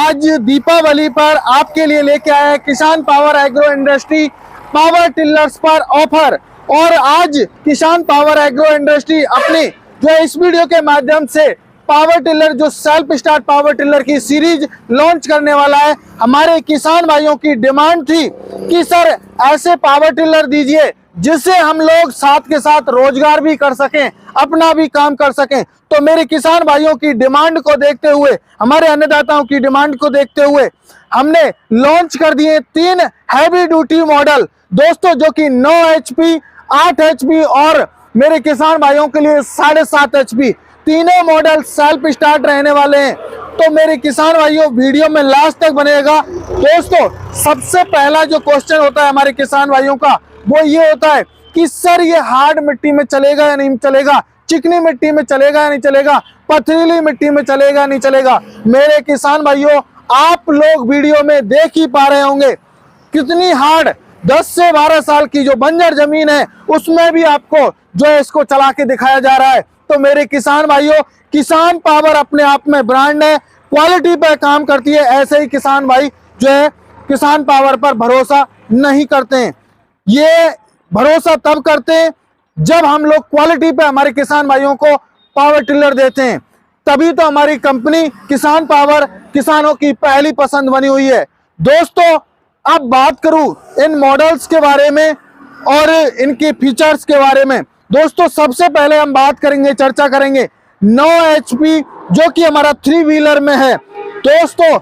आज दीपावली पर आपके लिए लेके आया है किसान power agro industry power tillers पर ऑफर। और आज किसान पावर एग्रो इंडस्ट्री अपनी जो इस वीडियो के माध्यम से पावर टिलर जो सेल्फ स्टार्ट पावर टिलर की सीरीज लॉन्च करने वाला है। हमारे किसान भाइयों की डिमांड थी कि सर ऐसे पावर टिलर दीजिए जिससे हम लोग साथ के साथ रोजगार भी कर सकें, अपना भी काम कर सकें। तो मेरे किसान भाइयों की डिमांड को देखते हुए, हमारे अन्नदाताओं की डिमांड को देखते हुए हमने लॉन्च कर दिए 3 हैवी ड्यूटी मॉडल दोस्तों, जो कि 9 HP, 8 HP और मेरे किसान भाइयों के लिए 7.5 HP तीनों मॉडल सेल्फ स्टार्ट रहने वाले हैं। तो मेरे किसान भाइयों वीडियो में लास्ट तक बनेगा। दोस्तों सबसे पहला जो क्वेश्चन होता है हमारे किसान भाइयों का वो ये होता है कि सर ये हार्ड मिट्टी में चलेगा या नहीं चलेगा, चिकनी मिट्टी में चलेगा या नहीं चलेगा, पथरीली मिट्टी में चलेगा या नहीं चलेगा। मेरे किसान भाइयों आप लोग वीडियो में देख ही पा रहे होंगे कितनी हार्ड 10 से 12 साल की जो बंजर जमीन है उसमें भी आपको जो है इसको चला के दिखाया जा रहा है। तो मेरे किसान भाइयों किसान पावर अपने आप में ब्रांड है, क्वालिटी पर काम करती है। ऐसे ही किसान भाई जो है किसान पावर पर भरोसा नहीं करते हैं। ये भरोसा तब करते हैं जब हम लोग क्वालिटी पे हमारे किसान भाइयों को पावर टिलर देते हैं, तभी तो हमारी कंपनी किसान पावर किसानों की पहली पसंद बनी हुई है। दोस्तों अब बात करूं इन मॉडल्स के बारे में और इनके फीचर्स के बारे में। दोस्तों सबसे पहले हम बात करेंगे, चर्चा करेंगे 9 HP जो कि हमारा 3 व्हीलर में है। दोस्तों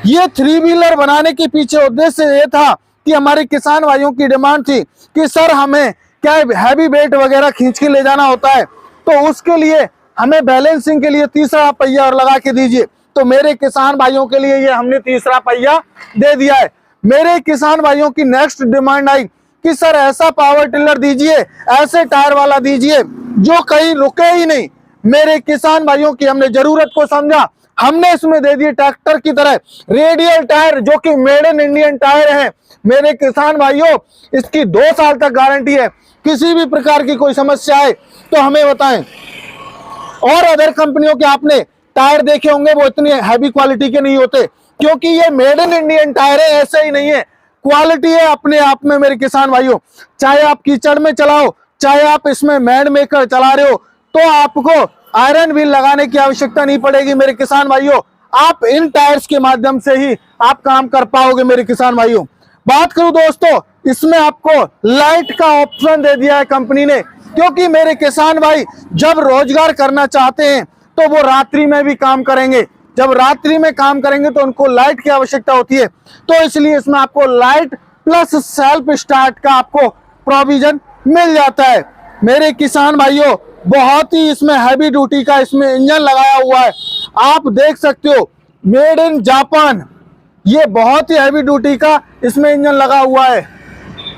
ये 3 व्हीलर बनाने के पीछे उद्देश्य ये था कि हमारे किसान भाइयों की डिमांड थी कि सर हमें क्या हैवी वेट वगैरह खींच के ले जाना होता है, तो उसके लिए हमें बैलेंसिंग के लिए तीसरा पहिया और लगा के दीजिए। तो मेरे किसान भाइयों के लिए ये हमने तीसरा पहिया दे दिया है। मेरे किसान भाइयों की नेक्स्ट डिमांड आई कि सर ऐसा पावर टिलर दीजिए, ऐसे टायर वाला दीजिए जो कहीं रुके ही नहीं। मेरे किसान भाइयों की हमने जरूरत को समझा, हमने इसमें दे दिए ट्रैक्टर की तरह रेडियल टायर जो कि मेड इन इंडियन टायर है। मेरे किसान भाइयों इसकी 2 साल तक गारंटी है, किसी भी प्रकार की कोई समस्या है तो हमें बताएं। और अदर कंपनियों के आपने टायर देखे होंगे वो इतनी हैवी क्वालिटी के नहीं होते, क्योंकि ये मेड इन इंडियन टायर है, ऐसे ही नहीं है, क्वालिटी है अपने आप में। मेरे किसान भाइयों चाहे आप कीचड़ में चलाओ, चाहे आप इसमें मैड मेकर चला रहे हो, तो आपको आयरन व्हील लगाने की आवश्यकता नहीं पड़ेगी। मेरे किसान भाइयों आप इन टायर्स के माध्यम से ही आप काम कर पाओगे। मेरे किसान भाइयों बात करूं दोस्तों इसमें आपको लाइट का ऑप्शन दे दिया है कंपनी ने, क्योंकि मेरे किसान भाई जब रोजगार करना चाहते हैं तो वो रात्रि में भी काम करेंगे। जब रात्रि में काम करेंगे तो उनको लाइट की आवश्यकता होती है, तो इसलिए इसमें आपको लाइट प्लस सेल्फ स्टार्ट का आपको प्रोविजन मिल जाता है। मेरे किसान भाइयों बहुत ही इसमें हैवी ड्यूटी का इसमें इंजन लगाया हुआ है, आप देख सकते हो मेड इन जापान। ये बहुत ही हैवी ड्यूटी का इसमें इंजन लगा हुआ है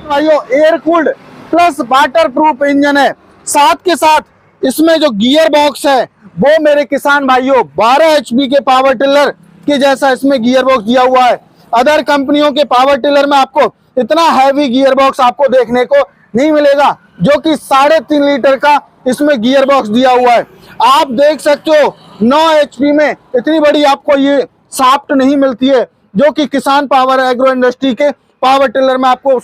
भाइयों, air cooled plus water proof engine है। साथ के साथ इसमें जो गियर बॉक्स है वो मेरे किसान भाइयों 12 HP के पावर टिलर के जैसा इसमें गियर बॉक्स दिया हुआ है। अदर कंपनियों के पावर टिलर में आपको इतना हैवी गियर बॉक्स आपको देखने को नहीं मिलेगा, जो कि 3.5 लीटर का इसमें गियर बॉक्स दिया हुआ है। आप देख सकते हो 9 HP में इतनी बड़ी आपको ये शाफ्ट नहीं मिलती है, जो कि किसान पावर एग्रो इंडस्ट्री के पावर टिलर में आपको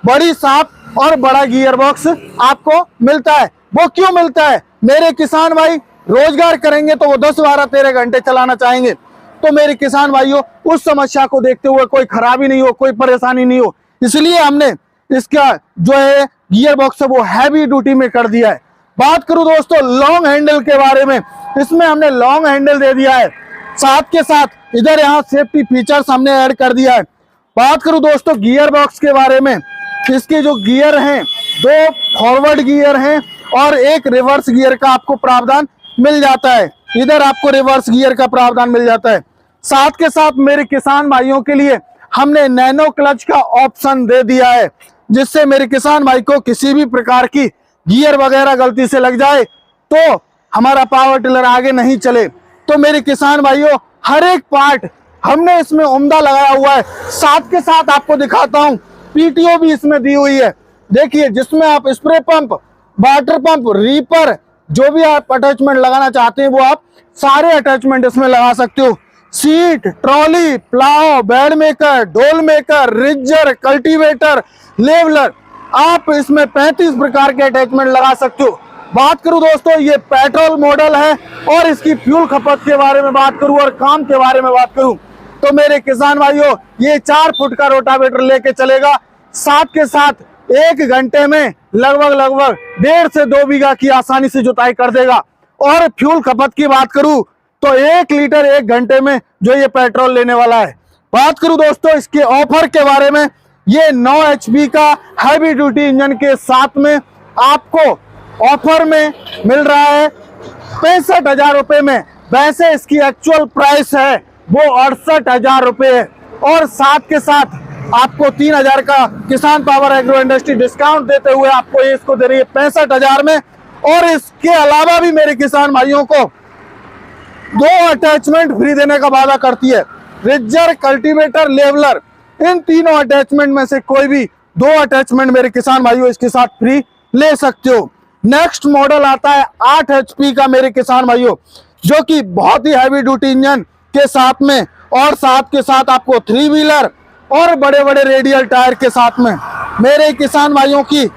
बड़ी शाफ्ट और बड़ा गियर बॉक्स आपको मिलता है। वो क्यों मिलता है? मेरे किसान भाई रोजगार करेंगे तो वो 10, 12, 13 घंटे चलाना चाहेंगे। तो मेरे किसान भाइयों उस समस्या को देखते हुए कोई खराबी नहीं हो, कोई परेशानी नहीं हो, इसलिए हमने इसका जो है गियर बॉक्स है वो हैवी ड्यूटी में कर दिया है। बात करूं दोस्तों लॉन्ग हैंडल के बारे में, इसमें हमने लॉन्ग हैंडल दे दिया है, साथ के साथ इधर यहाँ सेफ्टी फीचर्स हमने ऐड कर दिया है। बात करूं दोस्तों गियर बॉक्स के बारे में, इसके जो गियर हैं 2 फॉरवर्ड गियर हैं और 1 रिवर्स गियर का आपको प्रावधान मिल जाता है। इधर आपको रिवर्स गियर का प्रावधान मिल जाता है। साथ के साथ मेरे किसान भाइयों के लिए हमने नैनो क्लच का ऑप्शन दे दिया है, जिससे मेरे किसान भाई को किसी भी प्रकार की गियर वगैरह गलती से लग जाए तो हमारा पावर टिलर आगे नहीं चले। तो मेरे किसान भाइयों हर एक पार्ट हमने इसमें उम्दा लगाया हुआ है। साथ के साथ आपको दिखाता हूं PTO भी इसमें दी हुई है, देखिए, जिसमें आप spray pump, water pump, reaper जो भी आप अटैचमेंट लगाना चाहते हैं वो आप सारे अटैचमेंट इसमें लगा सकते हो। Seat, trolley, plough, bed maker, डोल मेकर, रिजर, कल्टीवेटर, लेवलर, आप इसमें 35 प्रकार के अटैचमेंट लगा सकते हो। बात करूं दोस्तों, ये पेट्रोल मॉडल है और इसकी फ्यूल खपत के बारे में बात करूं और काम के बारे में बात करूं तो मेरे किसान भाइयों, ये 4 फुट का रोटावेटर लेके चलेगा। साथ के साथ 1 घंटे में लगभग 1.5 से 2 बीघा की आसानी से जुताई कर देगा। और फ्यूल खपत की बात करूं तो 1 लीटर 1 घंटे में जो ये पेट्रोल लेने वाला है। बात करूं दोस्तों इसके ऑफर के बारे में, ये 9 HP का हैवी ड्यूटी इंजन के साथ में आपको ऑफर में मिल रहा है 65,000 रुपए में। वैसे इसकी एक्चुअल प्राइस है वो 68,000 रुपए है और साथ के साथ आपको 3,000 का किसान पावर एग्रो इंडस्ट्री डिस्काउंट देते हुए आपको ये इसको दे रही है 65,000 में। और इसके अलावा भी मेरे किसान भाइयों को 2 अटैचमेंट फ्री देने का वादा करती है। रिजर, कल्टीवेटर, लेवलर, इन तीनों अटैचमेंट में से कोई भी 2 अटैचमेंट मेरे किसान भाइयों इसके साथ फ्री ले सकते हो। नेक्स्ट मॉडल आता है 8 HP का मेरे किसान भाइयों, जो कि बहुत ही हैवी ड्यूटी इंजन के साथ में और साथ के साथ आपको 3 व्हीलर और बड़े बड़े रेडियल टायर के साथ में। मेरे किसान भाइयों की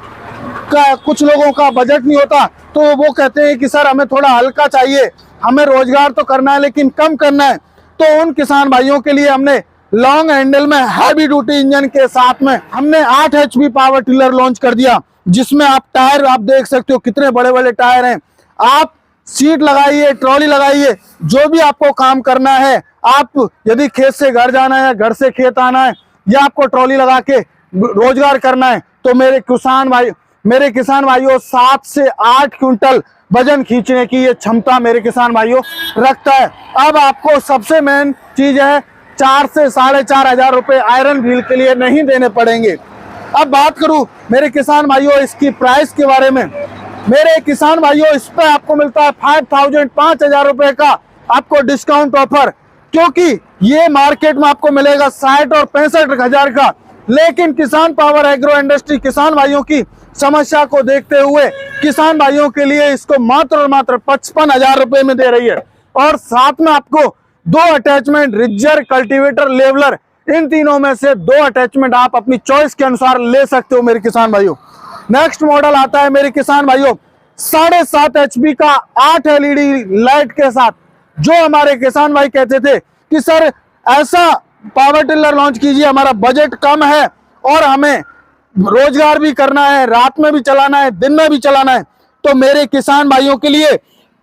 कुछ लोगों का बजट नहीं होता तो वो कहते हैं कि सर हमें थोड़ा हल्का चाहिए, हमें रोजगार तो करना है लेकिन कम करना है, तो उन किसान भाइयों के लिए हमने लॉन्ग हैंडल में हैवी ड्यूटी इंजन के साथ में हमने 8 HP पावर टिलर लॉन्च कर दिया, जिसमें आप टायर आप देख सकते हो कितने बड़े बड़े टायर हैं। आप सीट लगाइए, ट्रॉली लगाइए, जो भी आपको काम करना है, आप यदि खेत से घर जाना है, घर से खेत आना है, या आपको ट्रॉली लगा के रोजगार करना है, तो मेरे किसान भाइयों 7 से 8 क्विंटल वजन खींचने की ये क्षमता मेरे किसान भाइयों रखता है। अब आपको सबसे मेन चीज है 4 से 4,500 रुपए आयरन व्हील के लिए नहीं देने पड़ेंगे। अब बात करूं मेरे किसान भाइयों इसकी प्राइस के बारे में, मेरे किसान भाइयों इस पे आपको मिलता है 5,000 रुपए का आपको डिस्काउंट ऑफर, क्योंकि ये मार्केट में आपको मिलेगा 60 और 65,000 का। लेकिन किसान पावर एग्रो इंडस्ट्री किसान भाइयों की समस्या को देखते हुए किसान भाइयों के लिए इसको मात्र और मात्र 55,000 रुपए में दे रही है। और साथ में आपको 2 अटैचमेंट रिजर, कल्टीवेटर, लेवलर, इन तीनों में से 2 अटैचमेंट आप अपनी चॉइस के अनुसार ले सकते हो मेरे किसान भाइयों। नेक्स्ट मॉडल आता है मेरे किसान भाइयों 7.5 HP का 8 LED लाइट के साथ, जो हमारे किसान भाई कहते थे कि सर ऐसा पावर टिलर लॉन्च कीजिए, हमारा बजट कम है और हमें रोजगार भी करना है, रात में भी चलाना है, दिन में भी चलाना है। तो मेरे किसान भाइयों के लिए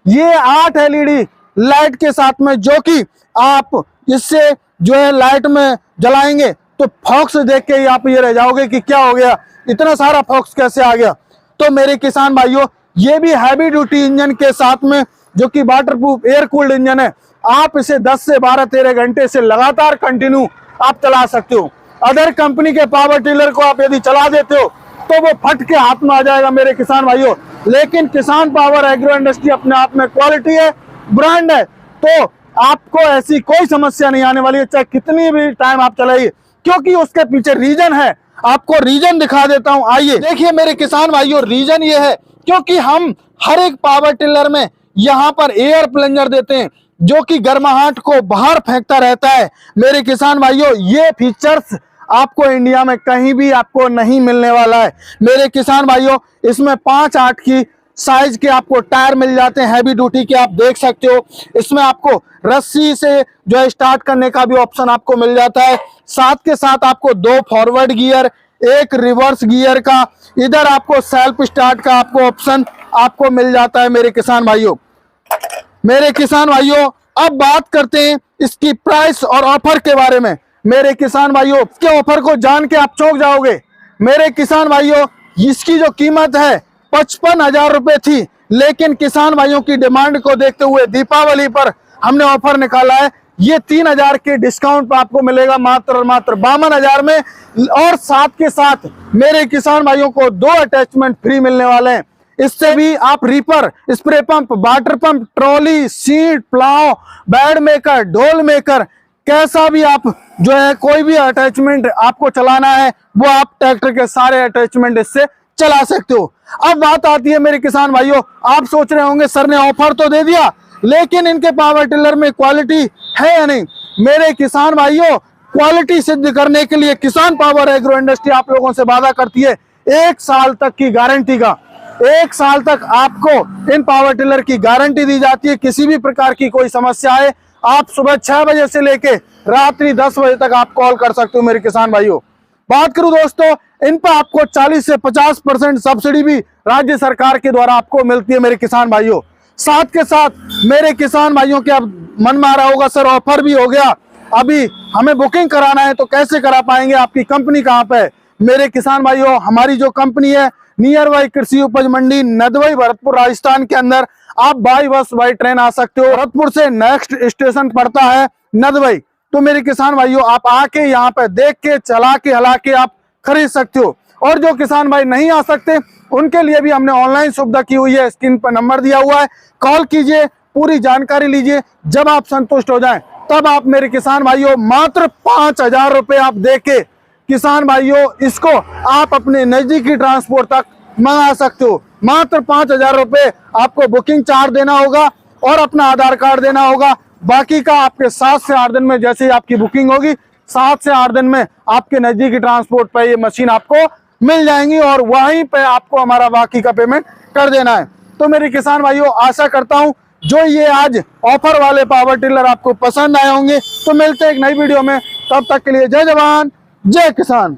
ये 8 LED लाइट के साथ में, जो कि आप इससे जो है लाइट में जलाएंगे तो फॉक्स देख के ही आप ये रह जाओगे कि क्या हो गया, इतना सारा फॉक्स कैसे आ गया। तो मेरे किसान भाइयों ये भी हैवी ड्यूटी इंजन के साथ में, जो कि वाटरप्रूफ एयर कूल्ड इंजन है, आप इसे 10 से 12-13 घंटे से लगातार कंटिन्यू आप चला सकते हो। अदर कंपनी के पावर टिलर को आप यदि चला देते हो तो वो फट के हाथ में आ जाएगा मेरे किसान भाइयों। लेकिन किसान पावर एग्रो इंडस्ट्री अपने आप में क्वालिटी है, ब्रांड है, तो आपको ऐसी कोई समस्या नहीं आने वाली है, चाहे कितनी भी टाइम आप चलाइए, क्योंकि उसके पीछे रीजन है। आपको रीजन दिखा देता हूं, आइए देखिए मेरे किसान भाइयों। रीजन ये है क्योंकि हम हर एक पावर टिलर में यहाँ पर एयर प्लंजर देते हैं, जो कि गर्माहट को बाहर फेंकता रहता है। मेरे किसान भाइयों ये फीचर्स आपको इंडिया में कहीं भी आपको नहीं मिलने वाला है। मेरे किसान भाइयों इसमें 5-8 की साइज के आपको टायर मिल जाते हैं, हैवी ड्यूटी के, आप देख सकते हो। इसमें आपको रस्सी से जो है स्टार्ट करने का भी ऑप्शन आपको मिल जाता है। साथ के साथ आपको 2 फॉरवर्ड गियर, 1 रिवर्स गियर का, इधर आपको सेल्फ स्टार्ट का आपको ऑप्शन आपको मिल जाता है मेरे किसान भाइयों। मेरे किसान भाइयों अब बात करते हैं इसकी प्राइस और ऑफर के बारे में। मेरे किसान भाइयों इसके ऑफर को जान के आप चौंक जाओगे। मेरे किसान भाइयों इसकी जो कीमत है 55,000 रुपए थी, लेकिन किसान भाइयों की डिमांड को देखते हुए दीपावली पर हमने ऑफर निकाला है। ये 3,000 के डिस्काउंट पर आपको मिलेगा मात्र और मात्र 52,000 में। और साथ के साथ मेरे किसान भाइयों को 2 अटैचमेंट फ्री मिलने वाले हैं। इससे भी आप reaper, spray pump, water pump, trolley, seat, plough, bed maker, ढोल मेकर, कैसा भी आप जो है कोई भी अटैचमेंट आपको चलाना है वो आप ट्रैक्टर के सारे अटैचमेंट इससे चला सकते हो। अब बात आती है मेरे किसान भाइयों, आप सोच रहे होंगे सर ने ऑफर तो दे दिया, लेकिन इनके पावर टिलर में क्वालिटी है या नहीं। मेरे किसान भाइयों, क्वालिटी सिद्ध करने के लिए किसान पावर एग्रो इंडस्ट्री आप लोगों से वादा करती है 1 साल तक की गारंटी का। 1 साल तक आपको इन पावर टिलर की गारंटी दी जाती है। किसी भी प्रकार की कोई समस्या है, आप सुबह 6 बजे से लेके रात्रि 10 बजे तक आप कॉल कर सकते हो मेरे किसान भाइयों। बात करूं दोस्तों, इन पर आपको 40 से 50% सब्सिडी भी राज्य सरकार के द्वारा आपको मिलती है मेरे किसान भाइयों। साथ के साथ मेरे किसान भाइयों के अब मन में आ रहा होगा सर ऑफर भी हो गया, अभी हमें बुकिंग कराना है तो कैसे करा पाएंगे, आपकी कंपनी कहाँ पे है? मेरे किसान भाइयों, हमारी जो कंपनी है नियर बाई कृषि उपज मंडी नदवाई भरतपुर राजस्थान के अंदर, आप बाई बस बाई ट्रेन आ सकते हो। भरतपुर से नेक्स्ट स्टेशन पड़ता है नदवाई। तो मेरे किसान भाइयों, आप आके यहाँ पे देख के चला के हला के आप खरीद सकते हो। और जो किसान भाई नहीं आ सकते उनके लिए भी हमने ऑनलाइन सुविधा की हुई है। स्क्रीन पर नंबर दिया हुआ है, कॉल कीजिए, पूरी जानकारी लीजिए। जब आप संतुष्ट हो जाएं तब आप मेरे किसान भाइयों मात्र 5,000 रुपए आप दे के किसान भाइयों इसको आप अपने नजदीकी ट्रांसपोर्ट तक मंगा सकते हो। मात्र 5,000 रुपए आपको बुकिंग चार्ज देना होगा और अपना आधार कार्ड देना होगा। बाकी का आपके 7 से 8 दिन में, जैसे ही आपकी बुकिंग होगी 7 से 8 दिन में आपके नजदीकी ट्रांसपोर्ट पर ये मशीन आपको मिल जाएंगी और वहीं पे आपको हमारा बाकी का पेमेंट कर देना है। तो मेरे किसान भाइयों, आशा करता हूं जो ये आज ऑफर वाले पावर टिलर आपको पसंद आए होंगे। तो मिलते हैं एक नई वीडियो में, तब तक के लिए जय जवान जय किसान।